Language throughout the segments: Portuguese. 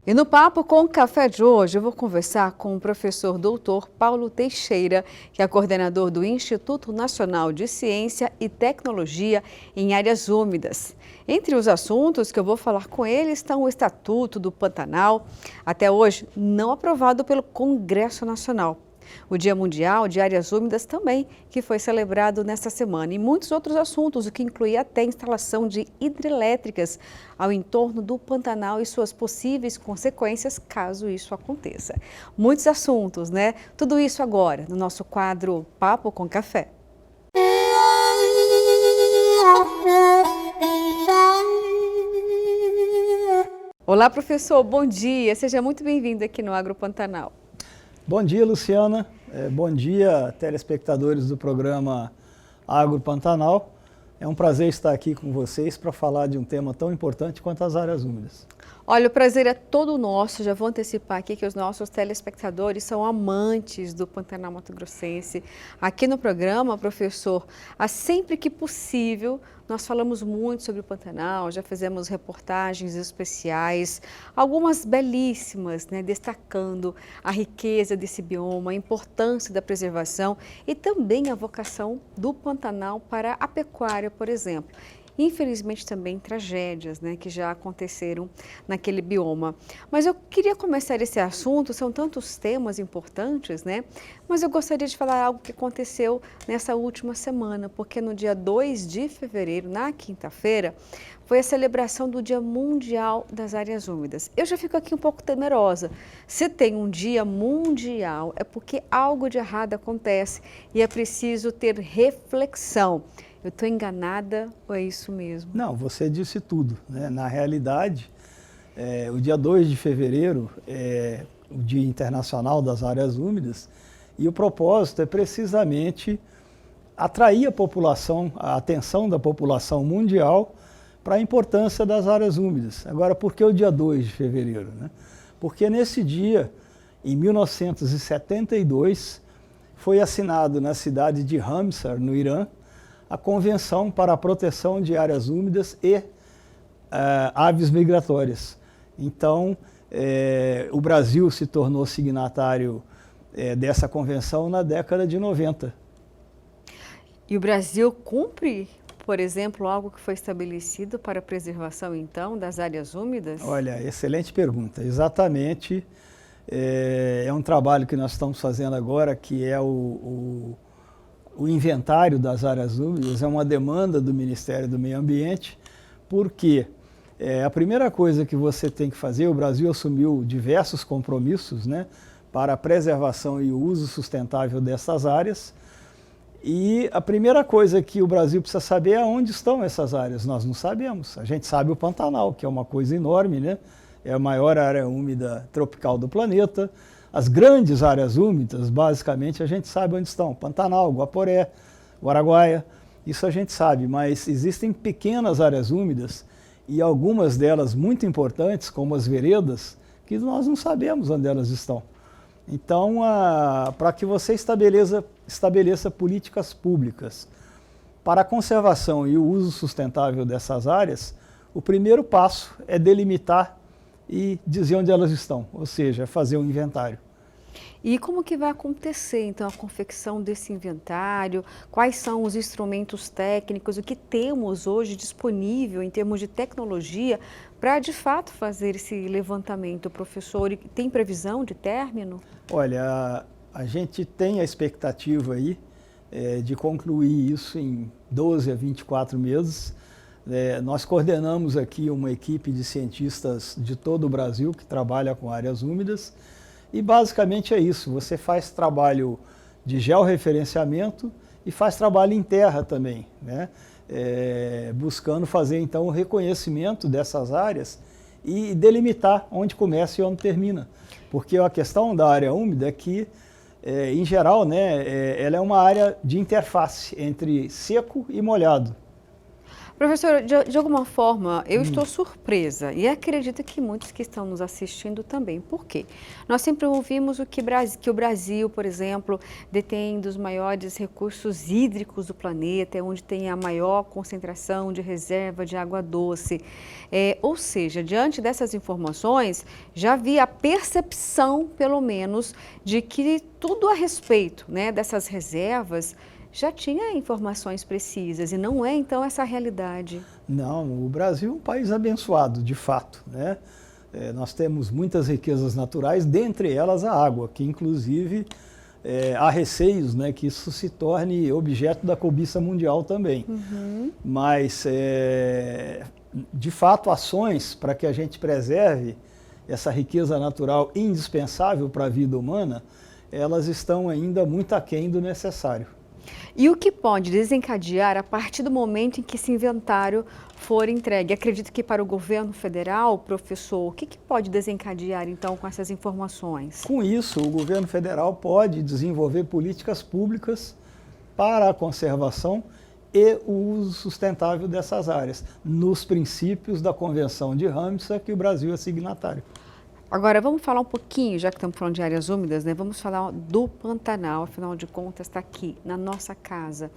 E no Papo com o Café de hoje, eu vou conversar com o professor doutor Paulo Teixeira, que é coordenador do Instituto Nacional de Ciência e Tecnologia em Áreas Úmidas. Entre os assuntos que eu vou falar com ele estão o Estatuto do Pantanal, até hoje não aprovado pelo Congresso Nacional. O Dia Mundial de Áreas Úmidas também, que foi celebrado nesta semana, e muitos outros assuntos, o que inclui até a instalação de hidrelétricas ao entorno do Pantanal e suas possíveis consequências, caso isso aconteça. Muitos assuntos, né? Tudo isso agora, no nosso quadro Papo com Café. Olá, professor, bom dia. Seja muito bem-vindo aqui no Agro Pantanal. Bom dia, Luciana. Bom dia, telespectadores do programa Agro Pantanal. É um prazer estar aqui com vocês para falar de um tema tão importante quanto as áreas úmidas. Olha, o prazer é todo nosso. Já vou antecipar aqui que os nossos telespectadores são amantes do Pantanal Mato-Grossense. Aqui no programa, professor, sempre que possível, nós falamos muito sobre o Pantanal, já fizemos reportagens especiais, algumas belíssimas, né, destacando a riqueza desse bioma, a importância da preservação e também a vocação do Pantanal para a pecuária, por exemplo. Infelizmente também tragédias, né, que já aconteceram naquele bioma. Mas eu queria começar esse assunto, são tantos temas importantes, né? Mas eu gostaria de falar algo que aconteceu nessa última semana, porque no dia 2 de fevereiro, na quinta-feira, foi a celebração do Dia Mundial das Áreas Úmidas. Eu já fico aqui um pouco temerosa. Se tem um dia mundial, é porque algo de errado acontece e é preciso ter reflexão. Eu estou enganada ou é isso mesmo? Não, você disse tudo, né? Na realidade, o dia 2 de fevereiro é o Dia Internacional das Áreas Úmidas e o propósito é precisamente atrair a população, a atenção da população mundial para a importância das áreas úmidas. Agora, por que o dia 2 de fevereiro, né? Porque nesse dia, em 1972, foi assinado na cidade de Ramsar, no Irã, a Convenção para a Proteção de Áreas Úmidas e Aves Migratórias. Então, o Brasil se tornou signatário dessa convenção na década de 90. E o Brasil cumpre, por exemplo, algo que foi estabelecido para a preservação, então, das áreas úmidas? Olha, excelente pergunta. Exatamente, é um trabalho que nós estamos fazendo agora, que é o inventário das áreas úmidas, é uma demanda do Ministério do Meio Ambiente, porque a primeira coisa que você tem que fazer, o Brasil assumiu diversos compromissos, né, para a preservação e o uso sustentável dessas áreas, e a primeira coisa que o Brasil precisa saber é onde estão essas áreas. Nós não sabemos. A gente sabe o Pantanal, que é uma coisa enorme, né? É a maior área úmida tropical do planeta. As grandes áreas úmidas, basicamente, a gente sabe onde estão. Pantanal, Guaporé, Araguaia, isso a gente sabe, mas existem pequenas áreas úmidas e algumas delas muito importantes, como as veredas, que nós não sabemos onde elas estão. Então, para que você estabeleça políticas públicas para a conservação e o uso sustentável dessas áreas, o primeiro passo é delimitar e dizer onde elas estão, ou seja, fazer um inventário. E como que vai acontecer, então, a confecção desse inventário? Quais são os instrumentos técnicos, o que temos hoje disponível em termos de tecnologia para, de fato, fazer esse levantamento, professor? E tem previsão de término? Olha, a gente tem a expectativa aí de concluir isso em 12 a 24 meses. Nós coordenamos aqui uma equipe de cientistas de todo o Brasil que trabalha com áreas úmidas e basicamente é isso, você faz trabalho de georreferenciamento e faz trabalho em terra também, né? Buscando fazer então o reconhecimento dessas áreas e delimitar onde começa e onde termina. Porque a questão da área úmida é que, em geral, né, ela é uma área de interface entre seco e molhado. Professor, de alguma forma, eu estou surpresa e acredito que muitos que estão nos assistindo também. Por quê? Nós sempre ouvimos que o Brasil, por exemplo, detém dos maiores recursos hídricos do planeta, é onde tem a maior concentração de reserva de água doce. Ou seja, diante dessas informações, já havia a percepção, pelo menos, de que tudo a respeito, né, dessas reservas já tinha informações precisas e não é então essa a realidade. Não, o Brasil é um país abençoado, de fato, né? Nós temos muitas riquezas naturais, dentre elas a água, que inclusive há receios, né, que isso se torne objeto da cobiça mundial também. Mas, de fato, ações para que a gente preserve essa riqueza natural indispensável para a vida humana, elas estão ainda muito aquém do necessário. E o que pode desencadear a partir do momento em que esse inventário for entregue? Acredito que para o governo federal, professor, o que pode desencadear então com essas informações? Com isso, o governo federal pode desenvolver políticas públicas para a conservação e o uso sustentável dessas áreas, nos princípios da Convenção de Ramsar, que o Brasil é signatário. Agora, vamos falar um pouquinho, já que estamos falando de áreas úmidas, né? Vamos falar do Pantanal, afinal de contas está aqui, na nossa casa.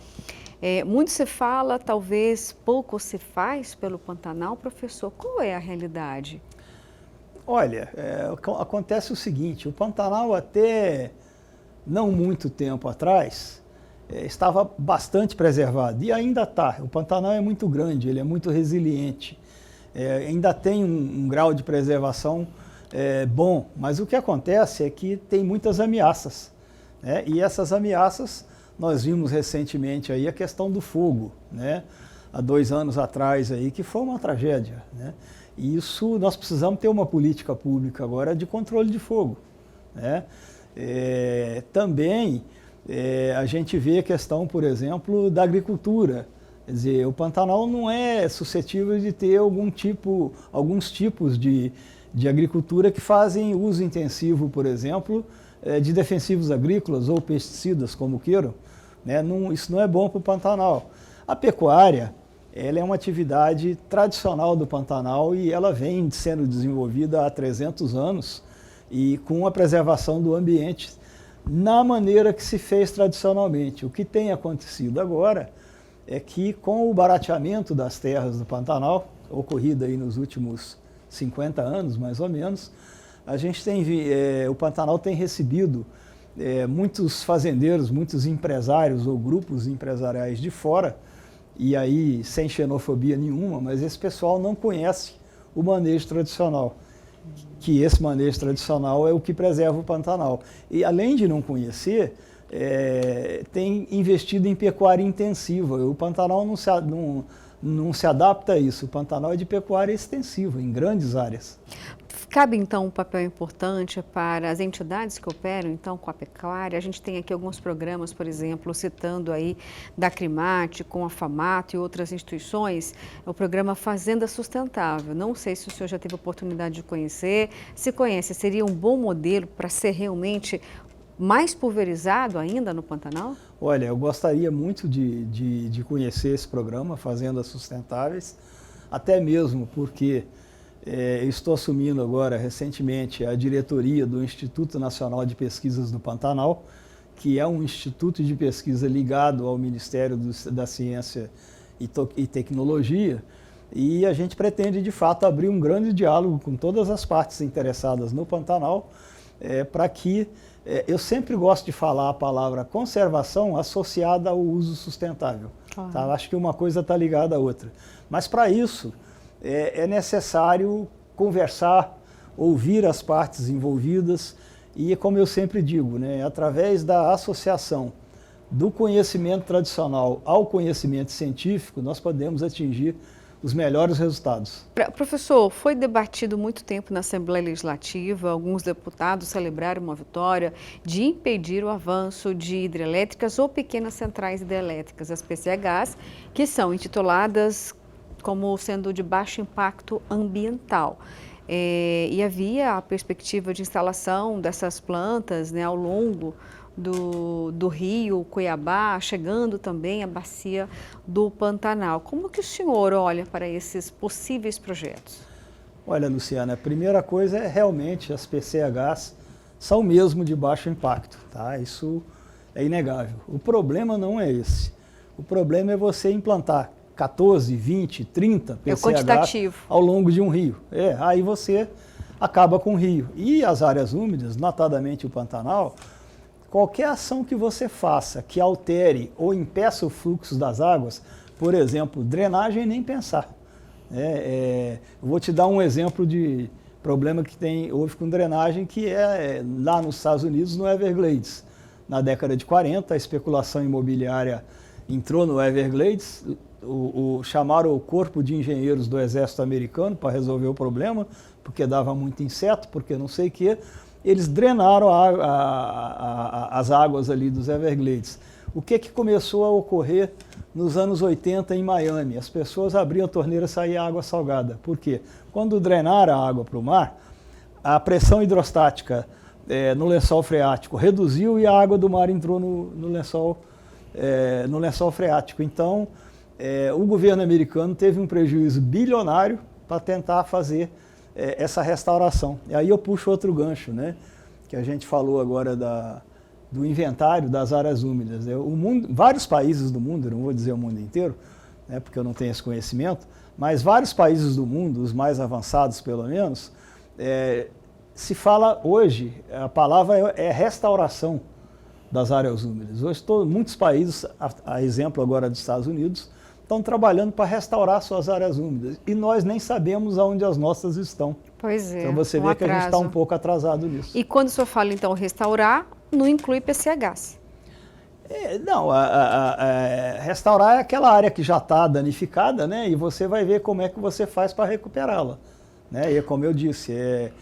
Muito se fala, talvez pouco se faz pelo Pantanal. Professor, qual é a realidade? Olha, acontece o seguinte, o Pantanal até não muito tempo atrás estava bastante preservado e ainda está. O Pantanal é muito grande, ele é muito resiliente, ainda tem um grau de preservação bom, mas o que acontece é que tem muitas ameaças, né? E essas ameaças, nós vimos recentemente aí a questão do fogo, né? Há 2 anos atrás aí, que foi uma tragédia, né? E isso, nós precisamos ter uma política pública agora de controle de fogo, né? Também a gente vê a questão, por exemplo, da agricultura. Quer dizer, o Pantanal não é suscetível de ter alguns tipos de agricultura que fazem uso intensivo, por exemplo, de defensivos agrícolas ou pesticidas, como queiram, né? Isso não é bom para o Pantanal. A pecuária, ela é uma atividade tradicional do Pantanal e ela vem sendo desenvolvida há 300 anos e com a preservação do ambiente na maneira que se fez tradicionalmente. O que tem acontecido agora é que com o barateamento das terras do Pantanal, ocorrido aí nos últimos 50 anos, mais ou menos, a gente o Pantanal tem recebido muitos fazendeiros, muitos empresários ou grupos empresariais de fora, e aí sem xenofobia nenhuma, mas esse pessoal não conhece o manejo tradicional, que esse manejo tradicional é o que preserva o Pantanal. E além de não conhecer, tem investido em pecuária intensiva. O Pantanal não se adapta a isso. O Pantanal é de pecuária extensiva, em grandes áreas. Cabe, então, um papel importante para as entidades que operam, então, com a pecuária. A gente tem aqui alguns programas, por exemplo, citando aí da Acrimate, com a Famato e outras instituições, o programa Fazenda Sustentável. Não sei se o senhor já teve a oportunidade de conhecer. Se conhece, seria um bom modelo para ser realmente mais pulverizado ainda no Pantanal? Olha, eu gostaria muito de conhecer esse programa, Fazendas Sustentáveis, até mesmo porque eu estou assumindo agora, recentemente, a diretoria do Instituto Nacional de Pesquisas do Pantanal, que é um instituto de pesquisa ligado ao Ministério da Ciência e Tecnologia, e a gente pretende, de fato, abrir um grande diálogo com todas as partes interessadas no Pantanal, para que eu sempre gosto de falar a palavra conservação associada ao uso sustentável. Uhum. Tá? Acho que uma coisa está ligada à outra. Mas para isso é necessário conversar, ouvir as partes envolvidas e, como eu sempre digo, né, através da associação do conhecimento tradicional ao conhecimento científico, nós podemos atingir os melhores resultados. Professor, foi debatido muito tempo na Assembleia Legislativa, alguns deputados celebraram uma vitória de impedir o avanço de hidrelétricas ou pequenas centrais hidrelétricas, as PCHs, que são intituladas como sendo de baixo impacto ambiental. E havia a perspectiva de instalação dessas plantas, né, ao longo do rio Cuiabá, chegando também à bacia do Pantanal. Como que o senhor olha para esses possíveis projetos? Olha, Luciana, a primeira coisa é realmente as PCHs são mesmo de baixo impacto, tá? Isso é inegável. O problema não é esse. O problema é você implantar 14, 20, 30 PCHs ao longo de um rio. Aí você acaba com o rio. E as áreas úmidas, notadamente o Pantanal, qualquer ação que você faça que altere ou impeça o fluxo das águas, por exemplo, drenagem, nem pensar. Eu vou te dar um exemplo de problema que houve com drenagem, que é lá nos Estados Unidos, no Everglades. Na década de 40, a especulação imobiliária entrou no Everglades, chamaram o corpo de engenheiros do exército americano para resolver o problema, porque dava muito inseto, porque não sei o quê. Eles drenaram as águas ali dos Everglades. O que começou a ocorrer nos anos 80 em Miami? As pessoas abriam a torneira e saía água salgada. Por quê? Quando drenaram a água para o mar, a pressão hidrostática no lençol freático reduziu e a água do mar entrou no lençol freático. Então, o governo americano teve um prejuízo bilionário para tentar fazer essa restauração. E aí eu puxo outro gancho, né? Que a gente falou agora do inventário das áreas úmidas. Vários países do mundo, não vou dizer o mundo inteiro, né, porque eu não tenho esse conhecimento, mas vários países do mundo, os mais avançados pelo menos, se fala hoje, a palavra é restauração das áreas úmidas. Hoje muitos países, a exemplo agora dos Estados Unidos, estão trabalhando para restaurar suas áreas úmidas. E nós nem sabemos aonde as nossas estão. Pois é. Então você vê que a gente está um pouco atrasado nisso. E quando o senhor fala, então, restaurar, não inclui PCHs? Não, restaurar é aquela área que já está danificada, né? E você vai ver como é que você faz para recuperá-la. Né? E como eu disse,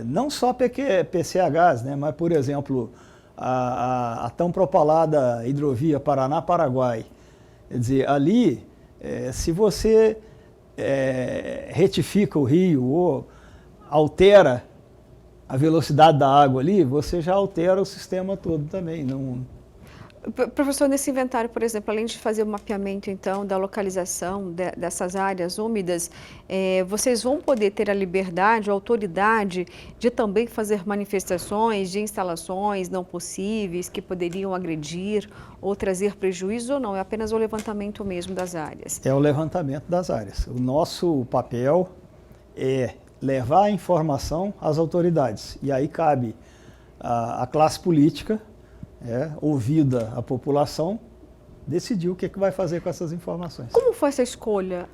não só PCHs, né? Mas, por exemplo, a tão propalada hidrovia Paraná-Paraguai. Quer dizer, ali, se você retifica o rio ou altera a velocidade da água ali, você já altera o sistema todo também. Professor, nesse inventário, por exemplo, além de fazer o mapeamento, então, da localização dessas áreas úmidas, vocês vão poder ter a liberdade, a autoridade de também fazer manifestações de instalações não possíveis que poderiam agredir ou trazer prejuízo ou não? É apenas o levantamento mesmo das áreas? É o levantamento das áreas. O nosso papel é levar a informação às autoridades. E aí cabe a classe política, ouvida a população, decidir o que vai fazer com essas informações. Como foi essa escolha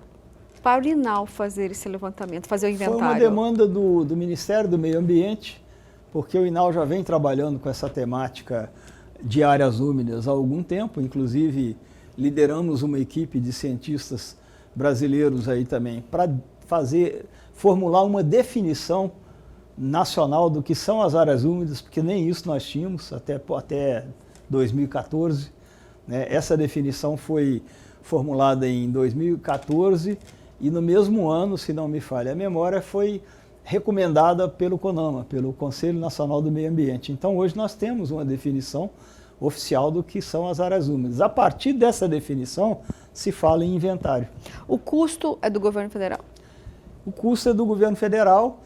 para o INAL fazer esse levantamento, fazer o inventário? Foi uma demanda do Ministério do Meio Ambiente, porque o INAL já vem trabalhando com essa temática de áreas úmidas há algum tempo, inclusive lideramos uma equipe de cientistas brasileiros aí também, para formular uma definição nacional do que são as áreas úmidas, porque nem isso nós tínhamos até 2014. Né? Essa definição foi formulada em 2014 e no mesmo ano, se não me falha a memória, foi recomendada pelo CONAMA, pelo Conselho Nacional do Meio Ambiente. Então hoje nós temos uma definição oficial do que são as áreas úmidas. A partir dessa definição se fala em inventário. O custo é do governo federal? O custo é do governo federal,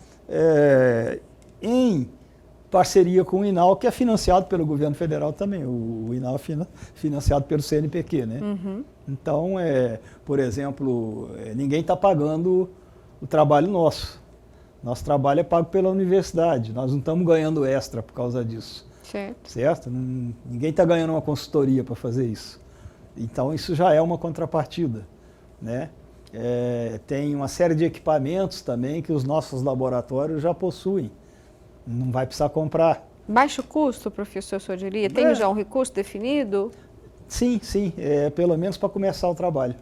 em parceria com o INAL, que é financiado pelo governo federal também. O INAL é financiado pelo CNPq, né? Uhum. Então, por exemplo, ninguém está pagando o trabalho nosso. Nosso trabalho é pago pela universidade. Nós não estamos ganhando extra por causa disso. Certo? Ninguém está ganhando uma consultoria para fazer isso. Então, isso já é uma contrapartida, né? Tem uma série de equipamentos também que os nossos laboratórios já possuem. Não vai precisar comprar. Baixo custo, professor, eu diria? Tem já um recurso definido? Sim. Pelo menos para começar o trabalho.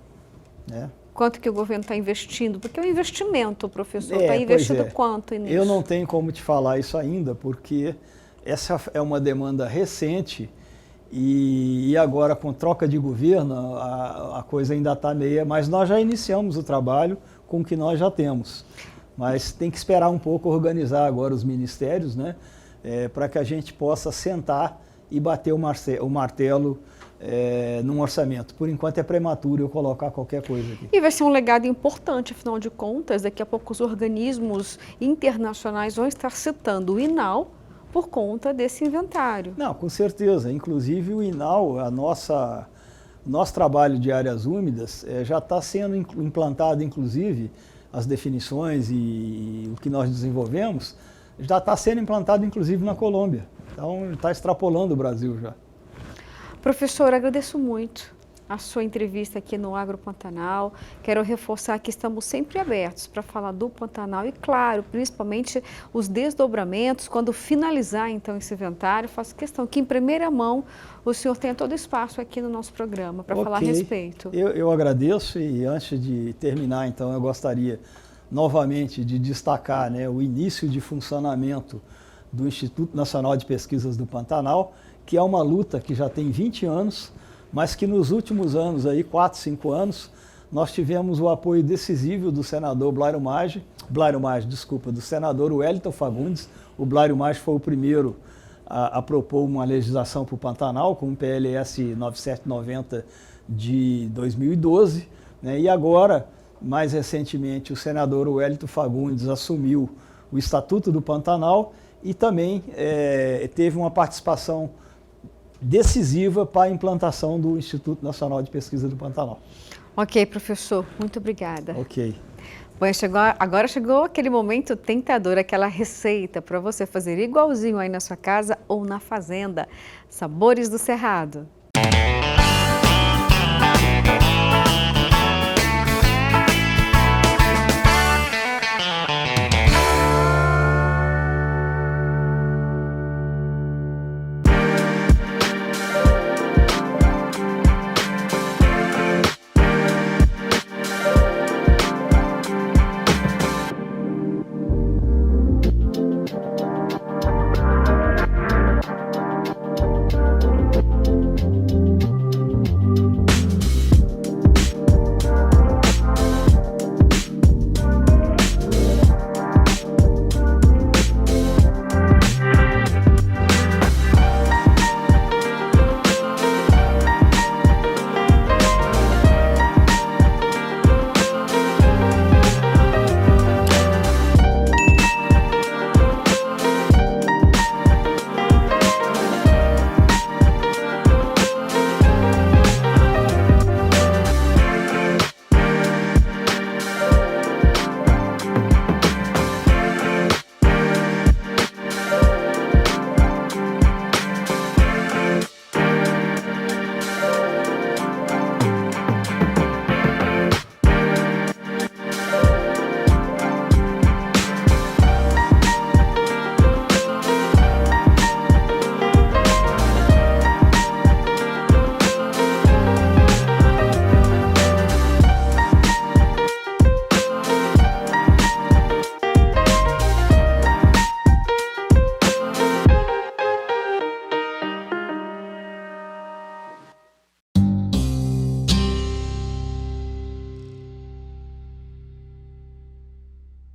Né? Quanto que o governo está investindo? Porque é um investimento, professor. Está investindo quanto nisso? Eu não tenho como te falar isso ainda, porque essa é uma demanda recente. E agora, com troca de governo, a coisa ainda está meia, mas nós já iniciamos o trabalho com o que nós já temos. Mas tem que esperar um pouco organizar agora os ministérios, né, para que a gente possa sentar e bater o martelo num orçamento. Por enquanto é prematuro eu colocar qualquer coisa aqui. E vai ser um legado importante, afinal de contas, daqui a pouco os organismos internacionais vão estar citando o INAU por conta desse inventário. Não, com certeza. Inclusive o INAU, nosso trabalho de áreas úmidas já está sendo implantado, inclusive, as definições e o que nós desenvolvemos, já está sendo implantado, inclusive, na Colômbia. Então, está extrapolando o Brasil já. Professor, agradeço muito a sua entrevista aqui no Agro Pantanal. Quero reforçar que estamos sempre abertos para falar do Pantanal e, claro, principalmente os desdobramentos. Quando finalizar, então, esse inventário, faço questão que, em primeira mão, o senhor tenha todo o espaço aqui no nosso programa para falar a respeito. Eu agradeço e, antes de terminar, então, eu gostaria novamente de destacar, né, o início de funcionamento do Instituto Nacional de Pesquisas do Pantanal, que é uma luta que já tem 20 anos, mas que nos últimos anos, aí, 4, 5 anos, nós tivemos o apoio decisivo do senador do senador Wellington Fagundes. O Blário Maggi foi o primeiro a propor uma legislação para o Pantanal, com o PLS 9790 de 2012, né? E agora, mais recentemente, o senador Wellington Fagundes assumiu o Estatuto do Pantanal e também teve uma participação decisiva para a implantação do Instituto Nacional de Pesquisa do Pantanal. Ok, professor, muito obrigada. Ok. Bom, agora chegou aquele momento tentador, aquela receita para você fazer igualzinho aí na sua casa ou na fazenda. Sabores do Cerrado.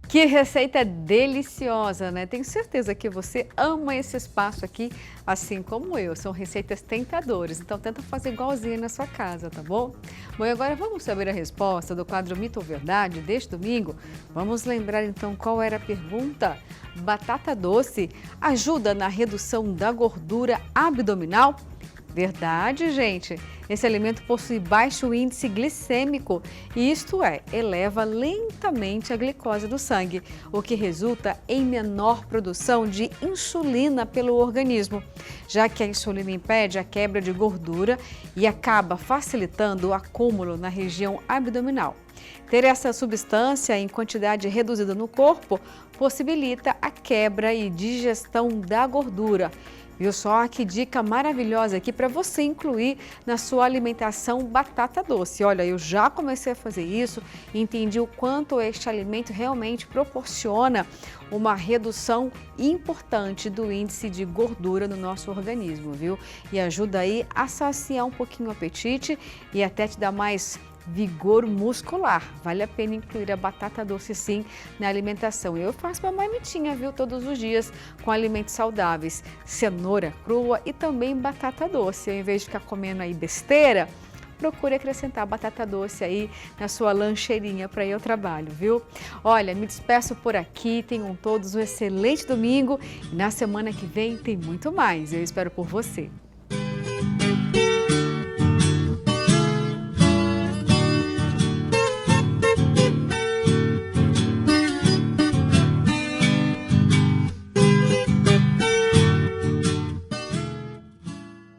Que receita deliciosa, né? Tenho certeza que você ama esse espaço aqui, assim como eu. São receitas tentadoras, então tenta fazer igualzinho na sua casa, tá bom? Bom, e agora vamos saber a resposta do quadro Mito ou Verdade deste domingo? Vamos lembrar então qual era a pergunta? Batata doce ajuda na redução da gordura abdominal? Verdade, gente. Esse alimento possui baixo índice glicêmico e isto eleva lentamente a glicose do sangue, o que resulta em menor produção de insulina pelo organismo, já que a insulina impede a quebra de gordura e acaba facilitando o acúmulo na região abdominal. Ter essa substância em quantidade reduzida no corpo possibilita a quebra e digestão da gordura. Viu só que dica maravilhosa aqui para você incluir na sua alimentação batata doce. Olha, eu já comecei a fazer isso e entendi o quanto este alimento realmente proporciona uma redução importante do índice de gordura no nosso organismo, viu? E ajuda aí a saciar um pouquinho o apetite e até te dar mais vigor muscular. Vale a pena incluir a batata doce sim na alimentação. Eu faço uma marmitinha, viu, todos os dias com alimentos saudáveis, cenoura crua e também batata doce. Ao invés de ficar comendo aí besteira, procure acrescentar batata doce aí na sua lancheirinha para ir ao trabalho, viu? Olha, me despeço por aqui, tenham todos um excelente domingo e na semana que vem tem muito mais. Eu espero por você.